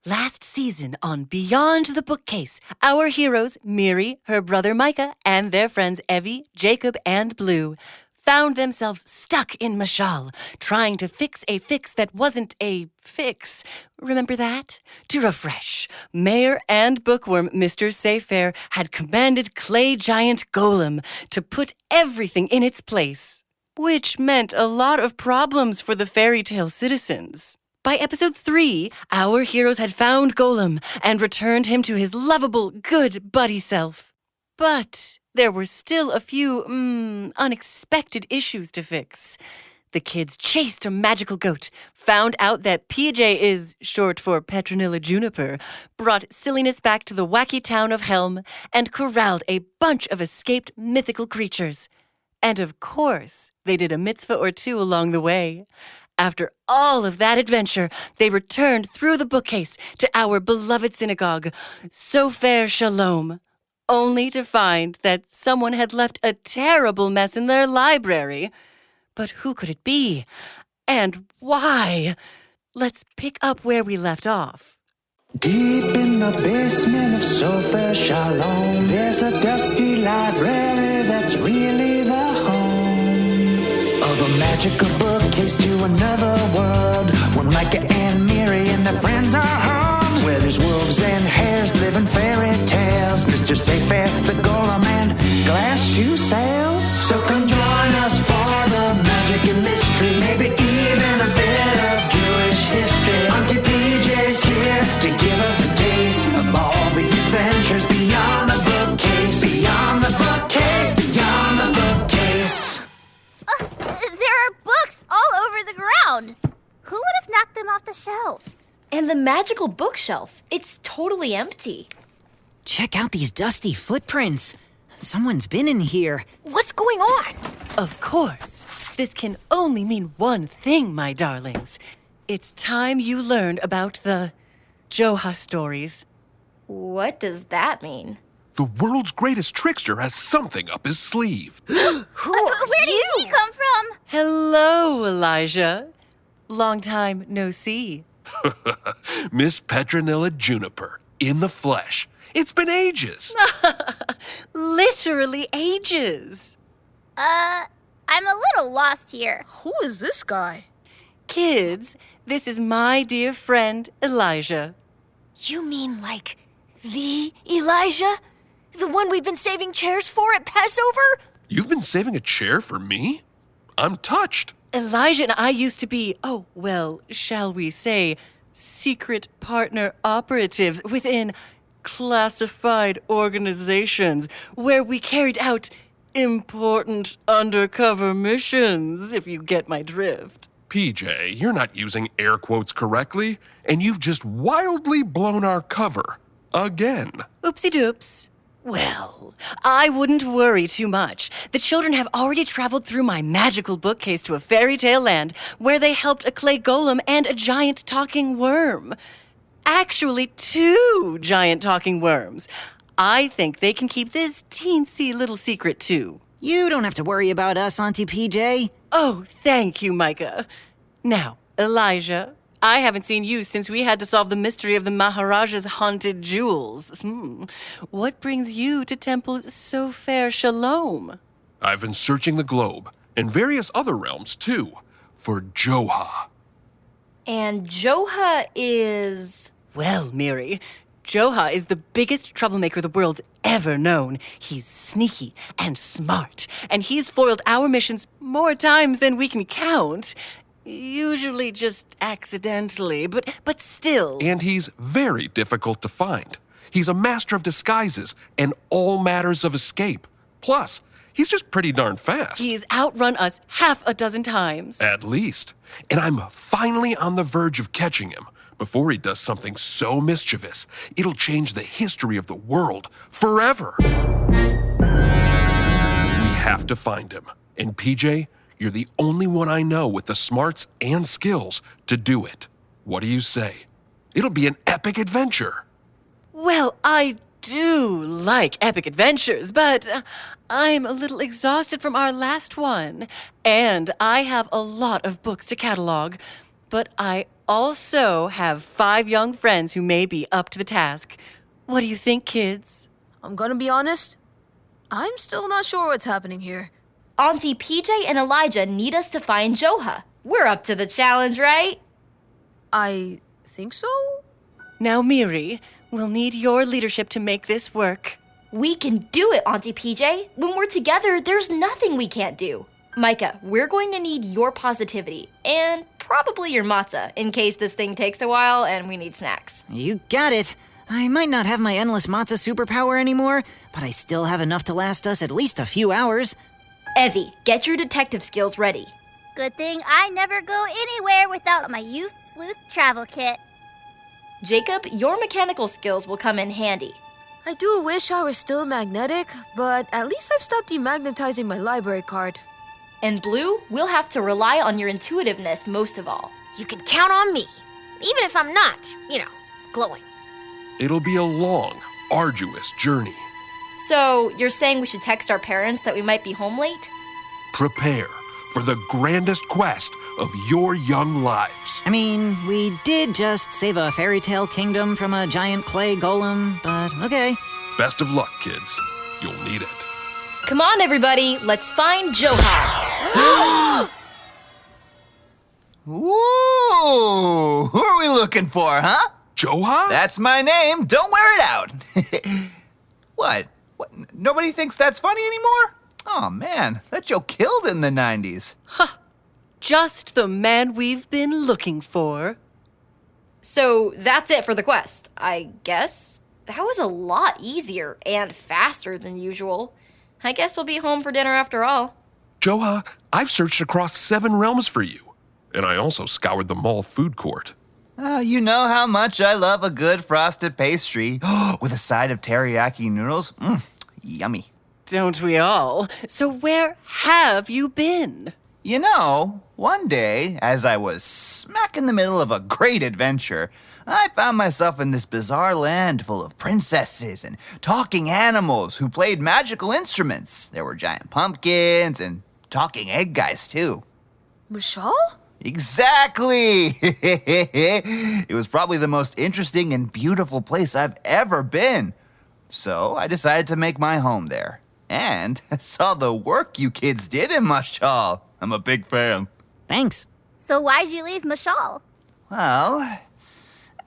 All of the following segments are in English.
Last season on Beyond the Bookcase, our heroes, Miri, her brother Micah, and their friends Evie, Jacob, and Blue, found themselves stuck in Mashal, trying to fix a fix that wasn't a fix. Remember that? To refresh, Mayor and Bookworm Mr. Sayfair had commanded Clay Giant Golem to put everything in its place, which meant a lot of problems for the fairy tale citizens. By episode 3, our heroes had found Golem and returned him to his lovable, good buddy self. But there were still a few, unexpected issues to fix. The kids chased a magical goat, found out that PJ is short for Petronilla Juniper, brought silliness back to the wacky town of Helm, and corralled a bunch of escaped mythical creatures. And of course, they did a mitzvah or two along the way. After all of that adventure, they returned through the bookcase to our beloved synagogue, Sofer Shalom, only to find that someone had left a terrible mess in their library. But who could it be? And why? Let's pick up where we left off. Deep in the basement of Sofer Shalom, there's a dusty library that's really the home of a magical bookcase to another world, where Micah and Miri and their friends are home, where there's wolves and hares living fairy tales, Mr. Sayfair, the golem, and glass shoe sales. So come join us for the magic and mystery, maybe even a bit of Jewish history. Auntie PJ's here to give us a taste of all the adventures beyond the bookcase, beyond the bookcase, beyond the bookcase. There are books all over the ground. Who would have knocked them off the shelf? And the magical bookshelf, it's totally empty. Check out these dusty footprints. Someone's been in here. What's going on? Of course. This can only mean one thing, my darlings. It's time you learned about the Joha stories. What does that mean? The world's greatest trickster has something up his sleeve. Where did he come from? Hello, Elijah. Long time no see. Miss Petronilla Juniper, in the flesh. It's been ages. Literally ages. I'm a little lost here. Who is this guy? Kids, this is my dear friend, Elijah. You mean like the Elijah? The one we've been saving chairs for at Passover? You've been saving a chair for me? I'm touched. Elijah and I used to be, shall we say, secret partner operatives within classified organizations where we carried out important undercover missions, if you get my drift. PJ, you're not using air quotes correctly, and you've just wildly blown our cover. Again. Oopsie-doops. Well, I wouldn't worry too much. The children have already traveled through my magical bookcase to a fairy tale land where they helped a clay golem and a giant talking worm. Actually, 2 giant talking worms. I think they can keep this teensy little secret too. You don't have to worry about us, Auntie PJ. Oh, thank you, Micah. Now, Elijah, I haven't seen you since we had to solve the mystery of the Maharaja's haunted jewels. What brings you to Temple Sofer Shalom? I've been searching the globe, and various other realms too, for Joha. And Joha is... Well, Miri, Joha is the biggest troublemaker the world's ever known. He's sneaky and smart, and he's foiled our missions more times than we can count. Usually just accidentally, but still. And he's very difficult to find. He's a master of disguises and all matters of escape. Plus, he's just pretty darn fast. He's outrun us half a dozen times. At least. And I'm finally on the verge of catching him before he does something so mischievous, it'll change the history of the world forever. We have to find him. And PJ, you're the only one I know with the smarts and skills to do it. What do you say? It'll be an epic adventure. Well, I do like epic adventures, but I'm a little exhausted from our last one. And I have a lot of books to catalog. but I also have 5 young friends who may be up to the task. What do you think, kids? I'm gonna be honest. I'm still not sure what's happening here. Auntie PJ and Elijah need us to find Joha. We're up to the challenge, right? I think so? Now, Miri, we'll need your leadership to make this work. We can do it, Auntie PJ. When we're together, there's nothing we can't do. Micah, we're going to need your positivity and probably your matzah in case this thing takes a while and we need snacks. You got it. I might not have my endless matzah superpower anymore, but I still have enough to last us at least a few hours. Evie, get your detective skills ready. Good thing I never go anywhere without my youth sleuth travel kit. Jacob, your mechanical skills will come in handy. I do wish I was still magnetic, but at least I've stopped demagnetizing my library card. And Blue, we'll have to rely on your intuitiveness most of all. You can count on me, even if I'm not, glowing. It'll be a long, arduous journey. So, you're saying we should text our parents that we might be home late? Prepare for the grandest quest of your young lives. I mean, we did just save a fairy tale kingdom from a giant clay golem, but okay. Best of luck, kids. You'll need it. Come on, everybody, let's find Joha. Ooh, who are we looking for, huh? Joha? That's my name. Don't wear it out. What? Nobody thinks that's funny anymore? Oh, man, that joke killed in the 90s. Just the man we've been looking for. So, that's it for the quest, I guess. That was a lot easier and faster than usual. I guess we'll be home for dinner after all. Joha, I've searched across 7 realms for you. And I also scoured the mall food court. You know how much I love a good frosted pastry with a side of teriyaki noodles. Yummy. Don't we all? So where have you been? You know, one day, as I was smack in the middle of a great adventure, I found myself in this bizarre land full of princesses and talking animals who played magical instruments. There were giant pumpkins and talking egg guys, too. Michelle? Exactly! It was probably the most interesting and beautiful place I've ever been. So I decided to make my home there. And saw the work you kids did in Mashal. I'm a big fan. Thanks. So why'd you leave Mashal? Well,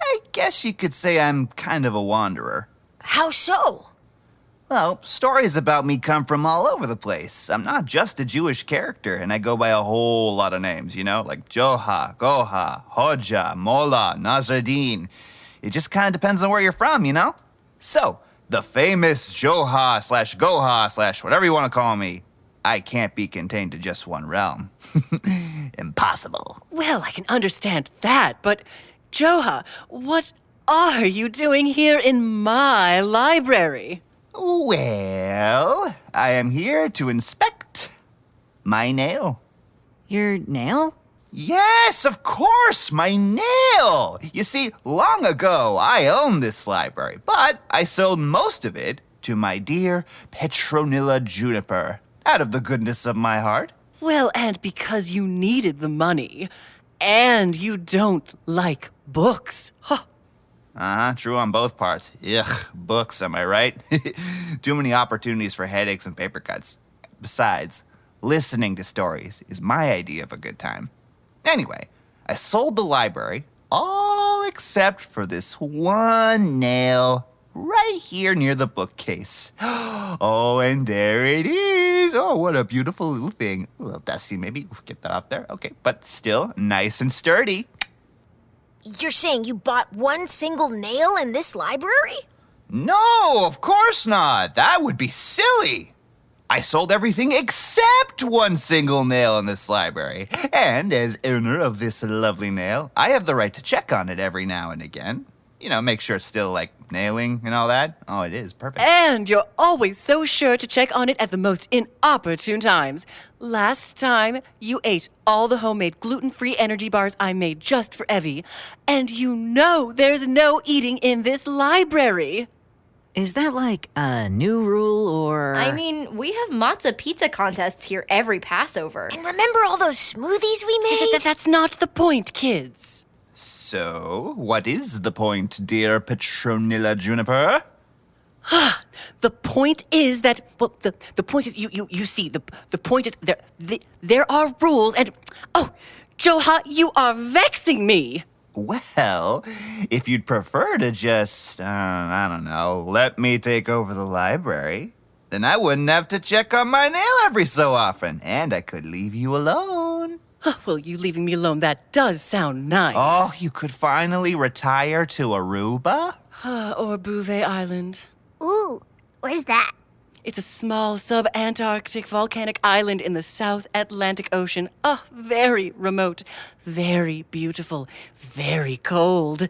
I guess you could say I'm kind of a wanderer. How so? Well, stories about me come from all over the place. I'm not just a Jewish character, and I go by a whole lot of names, like Joha, Goha, Hoja, Mola, Nazardine. It just kind of depends on where you're from, So, the famous Joha/Goha/ whatever you want to call me, I can't be contained to just one realm. Impossible. Well, I can understand that, but Joha, what are you doing here in my library? Well, I am here to inspect my nail. Your nail? Yes, of course, my nail! You see, long ago, I owned this library, but I sold most of it to my dear Petronilla Juniper, out of the goodness of my heart. Well, and because you needed the money, and you don't like books. True on both parts. Ugh, books, am I right? Too many opportunities for headaches and paper cuts. Besides, listening to stories is my idea of a good time. Anyway, I sold the library, all except for this one nail right here near the bookcase. Oh, and there it is. Oh, what a beautiful little thing. A little dusty, maybe. Get that off there. Okay, but still nice and sturdy. You're saying you bought one single nail in this library? No, of course not. That would be silly. I sold everything except one single nail in this library. And as owner of this lovely nail, I have the right to check on it every now and again. Make sure it's still, nailing and all that. Oh, it is. Perfect. And you're always so sure to check on it at the most inopportune times. Last time, you ate all the homemade gluten-free energy bars I made just for Evie. And there's no eating in this library. Is that like a new rule or... I mean, we have matzo pizza contests here every Passover. And remember all those smoothies we made? That's not the point, kids. So, what is the point, dear Petronilla Juniper? The point is that, well, the point is, you see, the point is, there are rules, and, oh, Joha, you are vexing me. Well, if you'd prefer to just, I don't know, let me take over the library, then I wouldn't have to check on my nail every so often, and I could leave you alone. Well, you leaving me alone, that does sound nice. Oh, you could finally retire to Aruba? Or Bouvet Island. Ooh, where's that? It's a small sub-Antarctic volcanic island in the South Atlantic Ocean. Oh, very remote, very beautiful, very cold.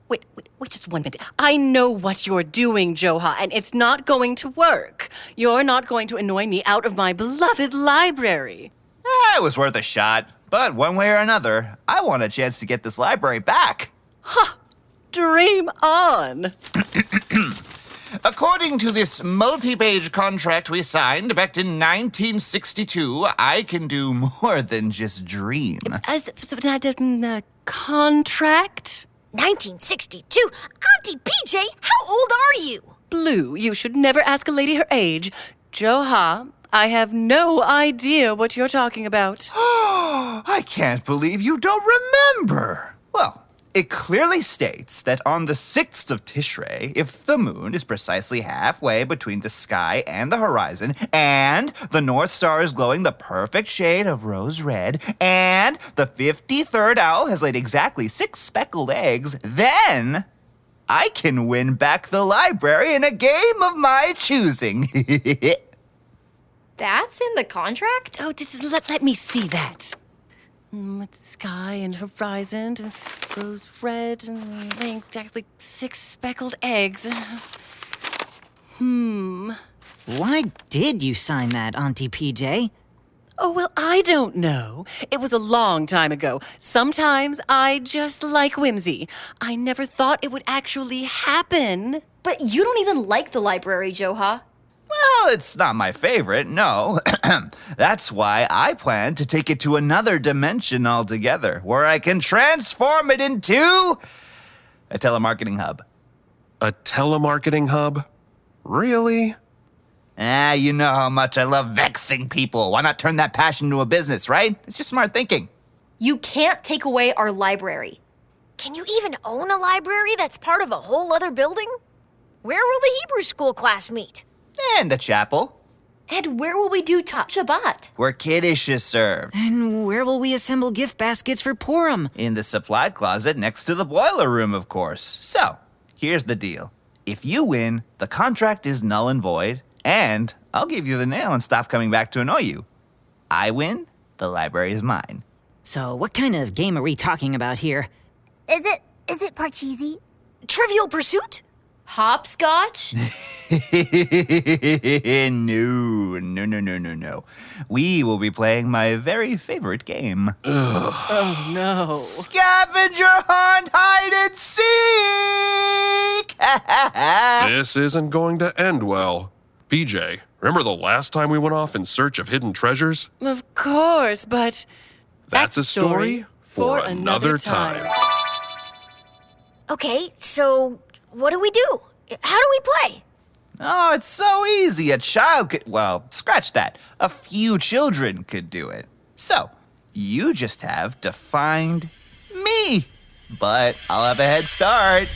Wait, just 1 minute. I know what you're doing, Joha, and it's not going to work. You're not going to annoy me out of my beloved library. It was worth a shot, but one way or another, I want a chance to get this library back. Dream on. According to this multi-page contract we signed back in 1962, I can do more than just dream. Contract? 1962? Auntie PJ, how old are you? Blue, you should never ask a lady her age. Joha, I have no idea what you're talking about. I can't believe you don't remember. Well, it clearly states that on the 6th of Tishrei, if the moon is precisely halfway between the sky and the horizon, and the North Star is glowing the perfect shade of rose red, and the 53rd owl has laid exactly 6 speckled eggs, then I can win back the library in a game of my choosing. That's in the contract? Oh, just let me see that. With sky and horizon, rose red, and laying exactly 6 speckled eggs. Why did you sign that, Auntie PJ? Oh, well, I don't know. It was a long time ago. Sometimes I just like whimsy. I never thought it would actually happen. But you don't even like the library, Joha. Well, it's not my favorite, no. That's why I plan to take it to another dimension altogether, where I can transform it into a telemarketing hub. A telemarketing hub? Really? You know how much I love vexing people. Why not turn that passion into a business, right? It's just smart thinking. You can't take away our library. Can you even own a library that's part of a whole other building? Where will the Hebrew school class meet? And the chapel, And where will we do Top Shabbat? where Kiddush is served. And where will we assemble gift baskets for Purim? In the supply closet next to the boiler room, of course. So, here's the deal. If you win, the contract is null and void, and I'll give you the nail and stop coming back to annoy you. I win, the library is mine. So what kind of game are we talking about here? Is it Parcheesi? Trivial Pursuit? Hopscotch? No. We will be playing my very favorite game. Oh, no. Scavenger hunt, hide and seek! This isn't going to end well. PJ, remember the last time we went off in search of hidden treasures? Of course, but That's a story for another time. Okay, so what do we do? How do we play? Oh, it's so easy. A child could, well, scratch that. A few children could do it. So, you just have to find me. But I'll have a head start.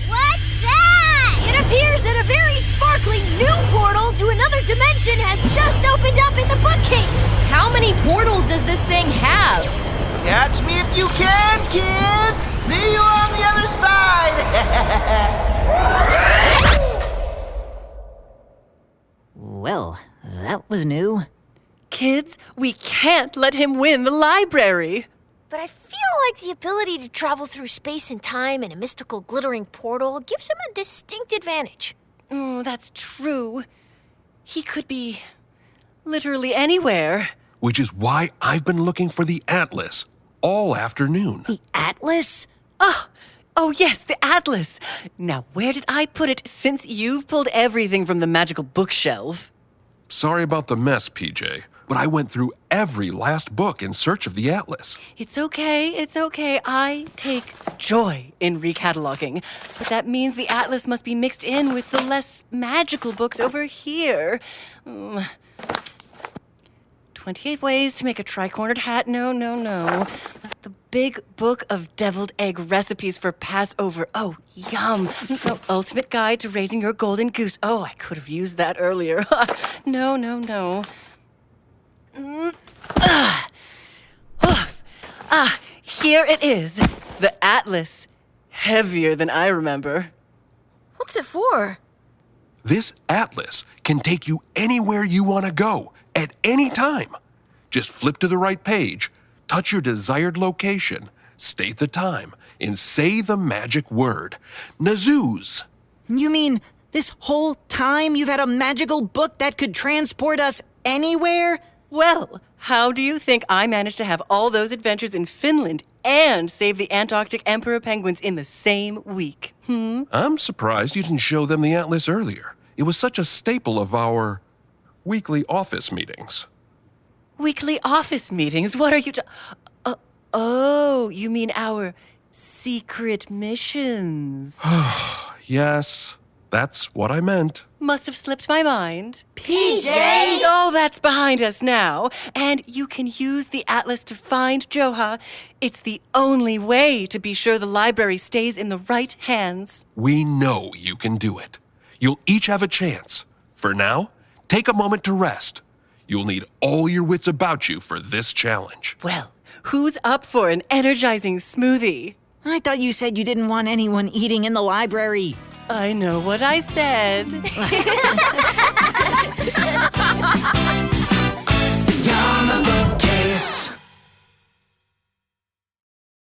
What's that? It appears that a very sparkling new portal to another dimension has just opened up in the bookcase. How many portals does this thing have? Catch me if you can, kids! See you on the other side! Well, that was new. kids, we can't let him win the library. But I feel like the ability to travel through space and time in a mystical glittering portal gives him a distinct advantage. Oh, that's true. He could be literally anywhere. Which is why I've been looking for the Atlas all afternoon. The Atlas? Oh, Oh, yes, the atlas. Now, where did I put it since you've pulled everything from the magical bookshelf? Sorry about the mess, PJ, but I went through every last book in search of the atlas. It's okay. I take joy in recataloging. But that means the atlas must be mixed in with the less magical books over here. 28 ways to make a tri-cornered hat. No. The big book of deviled egg recipes for Passover. Oh, yum. No, ultimate guide to raising your golden goose. Oh, I could have used that earlier. No. Here it is. The atlas. Heavier than I remember. What's it for? This atlas can take you anywhere you want to go, at any time. Just flip to the right page, touch your desired location, state the time, and say the magic word. Nazooz! You mean this whole time you've had a magical book that could transport us anywhere? Well, how do you think I managed to have all those adventures in Finland and save the Antarctic emperor penguins in the same week? I'm surprised you didn't show them the atlas earlier. It was such a staple of our weekly office meetings. Weekly office meetings? What are you Oh, you mean our secret missions. Yes, that's what I meant. Must have slipped my mind. PJ! Oh, that's behind us now. And you can use the atlas to find Joha. It's the only way to be sure the library stays in the right hands. We know you can do it. You'll each have a chance. For now, take a moment to rest. You'll need all your wits about you for this challenge. Well, who's up for an energizing smoothie? I thought you said you didn't want anyone eating in the library. I know what I said.